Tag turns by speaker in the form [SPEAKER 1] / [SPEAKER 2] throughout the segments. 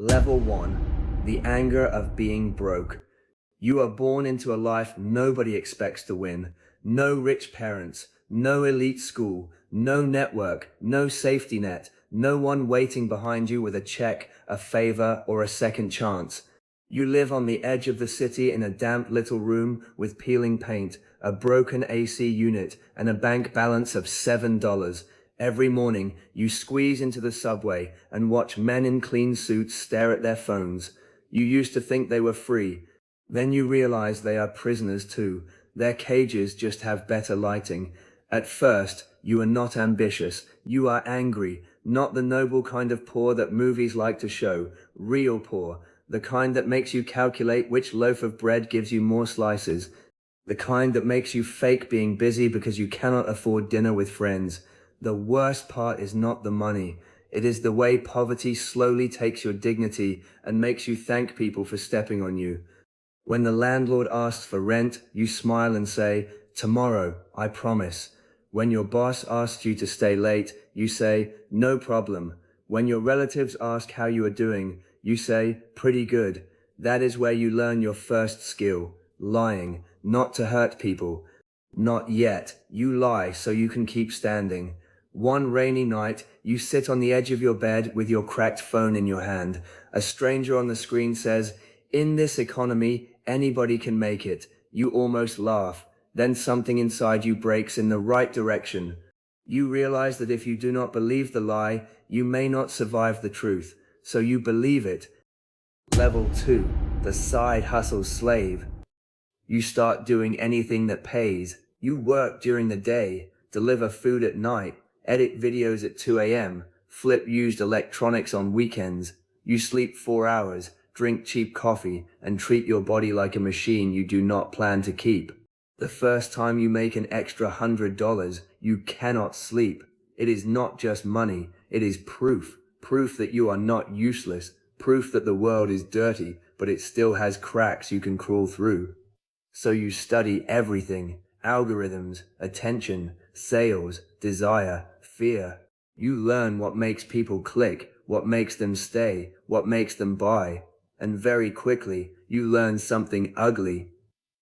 [SPEAKER 1] Level 1. The anger of being broke. You are born into a life nobody expects to win. No rich parents, no elite school, no network, no safety net, no one waiting behind you with a check, a favor, or a second chance. You live on the edge of the city in a damp little room with peeling paint, a broken AC unit, and a bank balance of $7. Every morning, you squeeze into the subway and watch men in clean suits stare at their phones. You used to think they were free. Then you realize they are prisoners too. Their cages just have better lighting. At first, you are not ambitious. You are angry. Not the noble kind of poor that movies like to show. Real poor. The kind that makes you calculate which loaf of bread gives you more slices. The kind that makes you fake being busy because you cannot afford dinner with friends. The worst part is not the money. It is the way poverty slowly takes your dignity and makes you thank people for stepping on you. When the landlord asks for rent, you smile and say, "Tomorrow, I promise." When your boss asks you to stay late, you say, "No problem." When your relatives ask how you are doing, you say, "Pretty good." That is where you learn your first skill, lying, not to hurt people. Not yet. You lie so you can keep standing. One rainy night, you sit on the edge of your bed with your cracked phone in your hand. A stranger on the screen says, "In this economy, anybody can make it." You almost laugh. Then something inside you breaks in the right direction. You realize that if you do not believe the lie, you may not survive the truth. So you believe it. Level 2. The side hustle slave. You start doing anything that pays. You work during the day, deliver food at night, edit videos at 2 a.m., flip used electronics on weekends. You sleep 4 hours, drink cheap coffee, and treat your body like a machine you do not plan to keep. The first time you make an extra $100, you cannot sleep. It is not just money, it is proof. Proof that you are not useless. Proof that the world is dirty, but it still has cracks you can crawl through. So you study everything: algorithms, attention, sales, desire, fear. You learn what makes people click, what makes them stay, what makes them buy. And very quickly, you learn something ugly.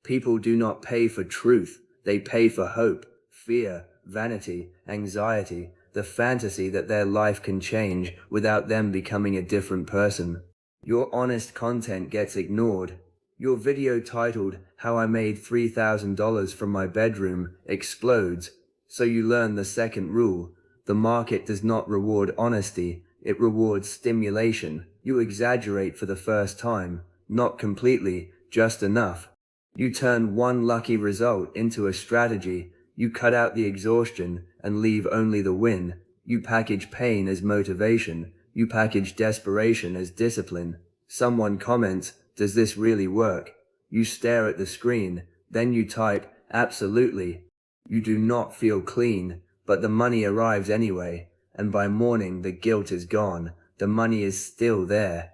[SPEAKER 1] People do not pay for truth. They pay for hope, fear, vanity, anxiety, the fantasy that their life can change without them becoming a different person. Your honest content gets ignored. Your video titled, "How I Made $3,000 from My Bedroom," explodes. So you learn the second rule. The market does not reward honesty, it rewards stimulation. You exaggerate for the first time. Not completely, just enough. You turn one lucky result into a strategy. You cut out the exhaustion and leave only the win. You package pain as motivation. You package desperation as discipline. Someone comments, "Does this really work?" You stare at the screen. Then you type, "Absolutely." You do not feel clean, but the money arrives anyway. And by morning, the guilt is gone. The money is still there.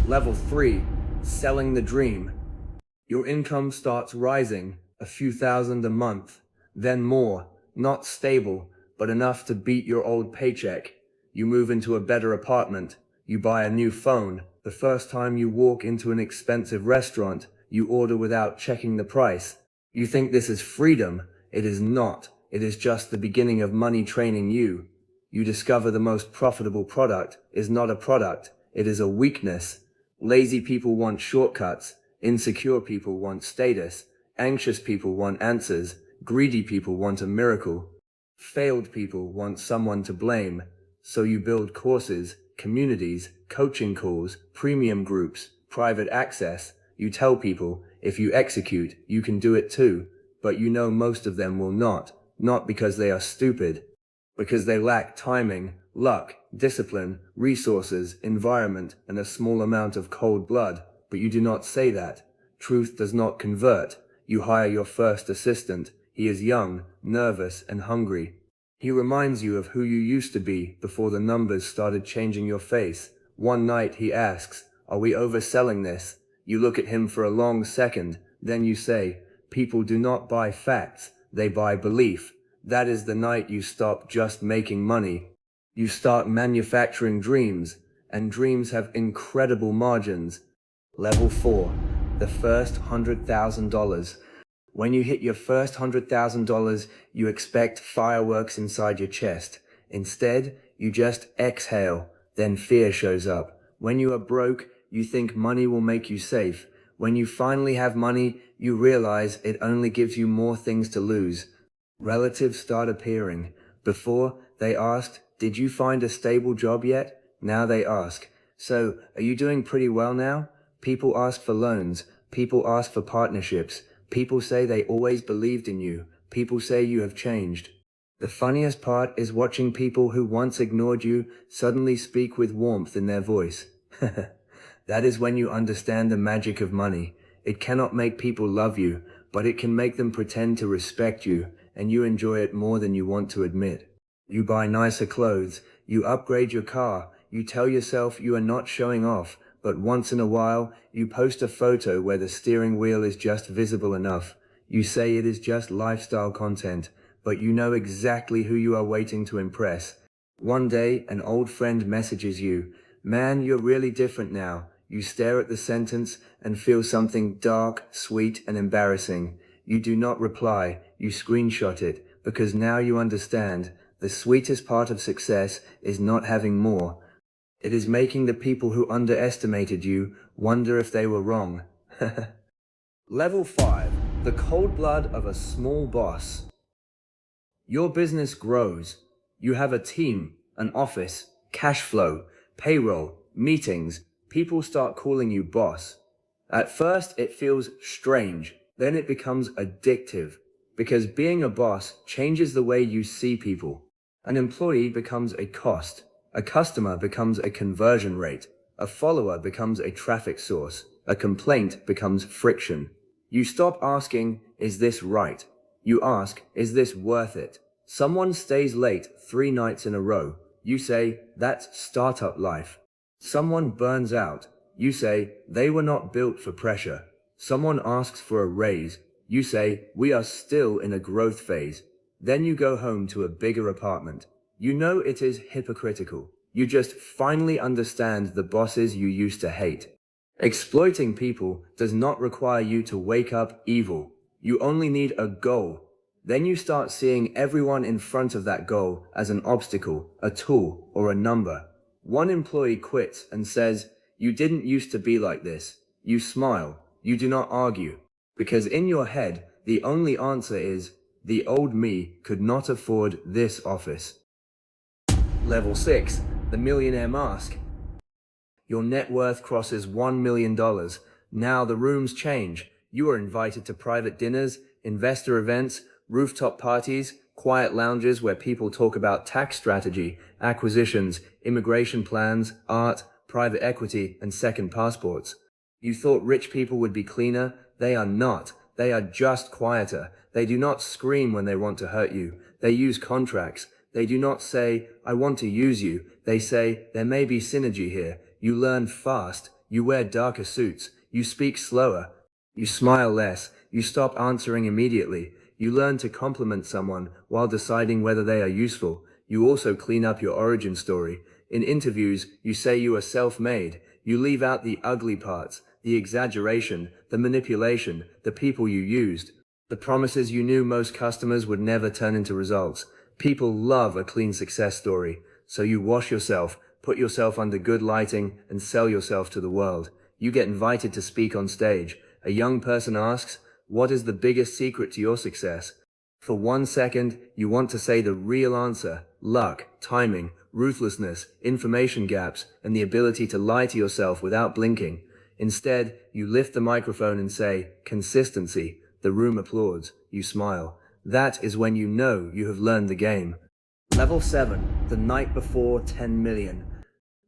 [SPEAKER 1] Level 3. Selling the dream. Your income starts rising, a few thousand a month, then more, not stable, but enough to beat your old paycheck. You move into a better apartment, you buy a new phone. The first time you walk into an expensive restaurant, you order without checking the price. You think this is freedom. It is not. It is just the beginning of money training you. You discover the most profitable product is not a product, it is a weakness. Lazy people want shortcuts. Insecure people want status. Anxious people want answers. Greedy people want a miracle. Failed people want someone to blame. So you build courses, communities, coaching calls, premium groups, private access. You tell people, if you execute, you can do it too. But you know most of them will not because they are stupid, because they lack timing, luck, discipline, resources, environment, and a small amount of cold blood. But you do not say that. Truth does not convert. You hire your first assistant. He is young, nervous, and hungry. He reminds you of who you used to be before the numbers started changing your face. One night he asks, "Are we overselling this?" You look at him for a long second. Then you say, "People do not buy facts. They buy belief." That is the night you stop just making money. You start manufacturing dreams. and dreams have incredible margins. Level 4, the first $100,000. When you hit your first $100,000, you expect fireworks inside your chest. Instead, you just exhale, then fear shows up. When you are broke, you think money will make you safe. When you finally have money, you realize it only gives you more things to lose. Relatives start appearing. Before, they asked, "Did you find a stable job yet?" Now they ask, "So, are you doing pretty well now?" People ask for loans. People ask for partnerships. People say they always believed in you. People say you have changed. The funniest part is watching people who once ignored you suddenly speak with warmth in their voice. That is when you understand the magic of money. It cannot make people love you, but it can make them pretend to respect you, and you enjoy it more than you want to admit. You buy nicer clothes, you upgrade your car, you tell yourself you are not showing off, but once in a while, you post a photo where the steering wheel is just visible enough. You say it is just lifestyle content, but you know exactly who you are waiting to impress. One day, an old friend messages you, "Man, you're really different now." You stare at the sentence and feel something dark, sweet, and embarrassing. You do not reply, you screenshot it, because now you understand, the sweetest part of success is not having more. It is making the people who underestimated you wonder if they were wrong. Level 5. The cold blood of a small boss. Your business grows. You have a team, an office, cash flow, payroll, meetings. People start calling you boss. At first, it feels strange. Then it becomes addictive. Because being a boss changes the way you see people. An employee becomes a cost. A customer becomes a conversion rate. A follower becomes a traffic source. A complaint becomes friction. You stop asking, "Is this right?" You ask, "Is this worth it?" Someone stays late 3 nights in a row. You say, "That's startup life." Someone burns out. You say, "They were not built for pressure." Someone asks for a raise. You say, "We are still in a growth phase." Then you go home to a bigger apartment. You know it is hypocritical. You just finally understand the bosses you used to hate. Exploiting people does not require you to wake up evil. You only need a goal. Then you start seeing everyone in front of that goal as an obstacle, a tool, or a number. One employee quits and says, "You didn't used to be like this." You smile. You do not argue. Because in your head, the only answer is, the old me could not afford this office. Level 6. The Millionaire Mask. Your net worth crosses $1 million. Now the rooms change. You are invited to private dinners, investor events, rooftop parties, quiet lounges where people talk about tax strategy, acquisitions, immigration plans, art, private equity, and second passports. You thought rich people would be cleaner? They are not. They are just quieter. They do not scream when they want to hurt you. They use contracts. They do not say, "I want to use you." They say, "There may be synergy here." You learn fast. You wear darker suits. You speak slower. You smile less. You stop answering immediately. You learn to compliment someone while deciding whether they are useful. You also clean up your origin story. In interviews, you say you are self-made. You leave out the ugly parts, the exaggeration, the manipulation, the people you used, the promises you knew most customers would never turn into results. People love a clean success story. So you wash yourself, put yourself under good lighting, and sell yourself to the world. You get invited to speak on stage. A young person asks, "What is the biggest secret to your success?" For 1 second, you want to say the real answer: luck, timing, ruthlessness, information gaps, and the ability to lie to yourself without blinking. Instead, you lift the microphone and say, "Consistency." The room applauds. You smile. That is when you know you have learned the game. Level 7. The night before 10 million.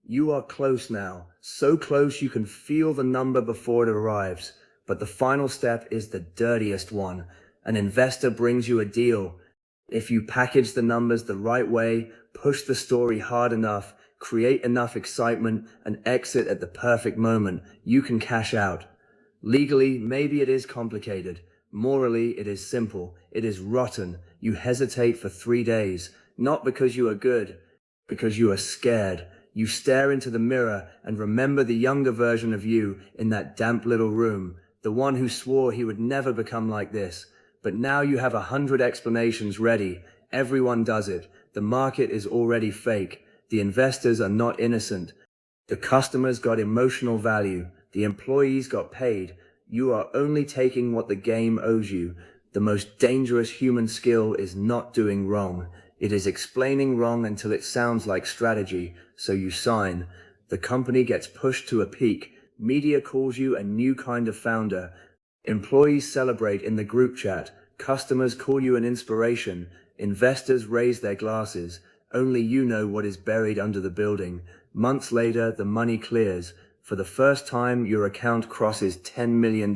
[SPEAKER 1] You are close now. So close you can feel the number before it arrives. But the final step is the dirtiest one. An investor brings you a deal. If you package the numbers the right way, push the story hard enough, create enough excitement, and exit at the perfect moment, you can cash out. Legally, maybe it is complicated. Morally, it is simple. It is rotten. You hesitate for 3 days. Not because you are good, because you are scared. You stare into the mirror and remember the younger version of you in that damp little room, the one who swore he would never become like this. But now you have 100 explanations ready. Everyone does it. The market is already fake. The investors are not innocent. The customers got emotional value. The employees got paid. You are only taking what the game owes you. The most dangerous human skill is not doing wrong. It is explaining wrong until it sounds like strategy, so you sign. The company gets pushed to a peak. Media calls you a new kind of founder. Employees celebrate in the group chat. Customers call you an inspiration. Investors raise their glasses. Only you know what is buried under the building. Months later, the money clears. For the first time, your account crosses $10 million.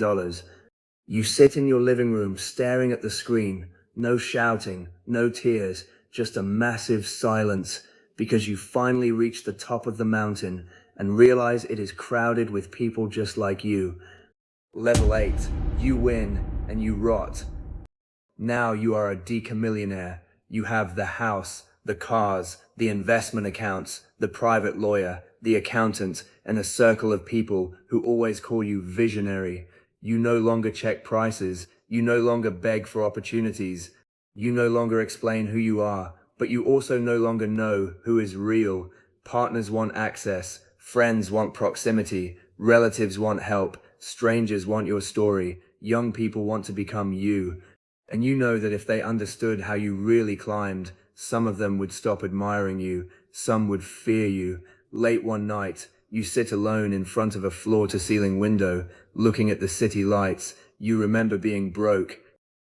[SPEAKER 1] You sit in your living room staring at the screen. No shouting, no tears, just a massive silence, because you finally reach the top of the mountain and realize it is crowded with people just like you. Level 8. You win and you rot. Now you are a decamillionaire. You have the house, the cars, the investment accounts, the private lawyer, the accountant, and a circle of people who always call you visionary. You no longer check prices. You no longer beg for opportunities. You no longer explain who you are, but you also no longer know who is real. Partners want access. Friends want proximity. Relatives want help. Strangers want your story. Young people want to become you. And you know that if they understood how you really climbed, some of them would stop admiring you, some would fear you. Late one night, you sit alone in front of a floor-to-ceiling window, looking at the city lights. You remember being broke.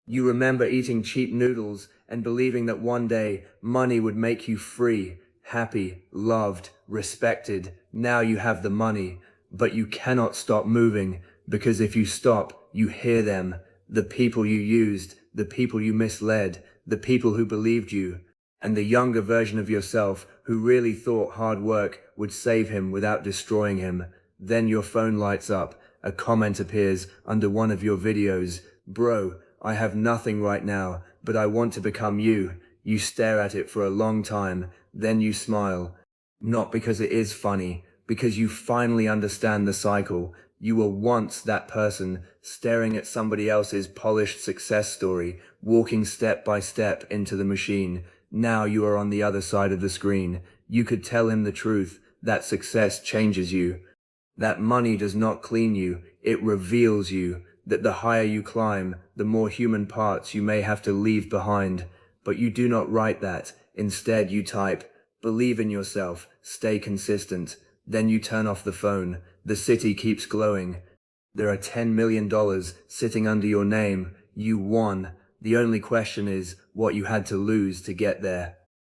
[SPEAKER 1] You remember eating cheap noodles and believing that one day money would make you free, happy, loved, respected. Now you have the money, but you cannot stop moving, because if you stop, you hear them. The people you used, the people you misled, the people who believed you, and the younger version of yourself who really thought hard work would save him without destroying him. Then your phone lights up. A comment appears under one of your videos. Bro, I have nothing right now, but I want to become you. You stare at it for a long time, then you smile. Not because it is funny, because you finally understand the cycle. You were once that person, staring at somebody else's polished success story, walking step by step into the machine. Now you are on the other side of the screen. You could tell him the truth, that success changes you. That money does not clean you, it reveals you. That the higher you climb, the more human parts you may have to leave behind. But you do not write that. Instead you type, believe in yourself, stay consistent. Then you turn off the phone. The city keeps glowing. There are $10 million sitting under your name. You won. The only question is what you had to lose to get there.